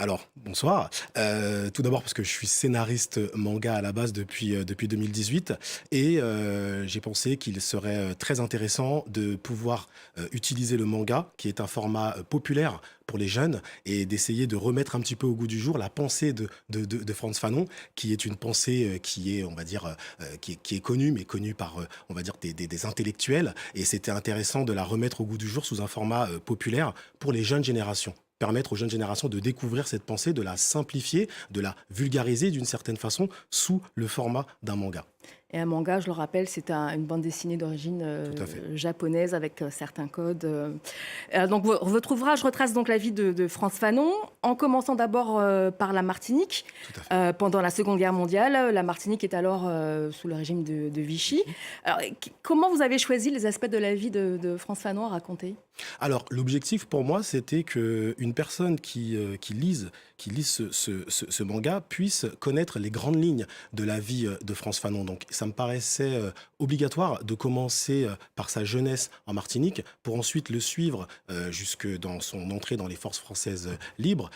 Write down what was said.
Alors, bonsoir. Tout d'abord parce que je suis scénariste manga à la base depuis 2018 et j'ai pensé qu'il serait, très intéressant de pouvoir, utiliser le manga, qui est un format, populaire pour les jeunes et d'essayer de remettre un petit peu au goût du jour la pensée de Frantz Fanon, qui est une pensée, qui est, on va dire, qui est connue, mais connue par, on va dire des intellectuels et c'était intéressant de la remettre au goût du jour sous un format, populaire pour les jeunes générations. Permettre aux jeunes générations de découvrir cette pensée, de la simplifier, de la vulgariser d'une certaine façon sous le format d'un manga. Et un manga, je le rappelle, c'est une bande dessinée d'origine Tout à fait. japonaise avec certains codes. Donc votre ouvrage retrace donc la vie de Frantz Fanon, en commençant d'abord par la Martinique. Tout à fait. Pendant la Seconde Guerre mondiale, la Martinique est alors sous le régime de Vichy. Vichy. Alors, comment vous avez choisi les aspects de la vie de Frantz Fanon à raconter? Alors, l'objectif pour moi, c'était qu'une personne qui lise ce manga puisse connaître les grandes lignes de la vie de Frantz Fanon. Donc, ça me paraissait obligatoire de commencer par sa jeunesse en Martinique pour ensuite le suivre jusque dans son entrée dans les forces françaises libres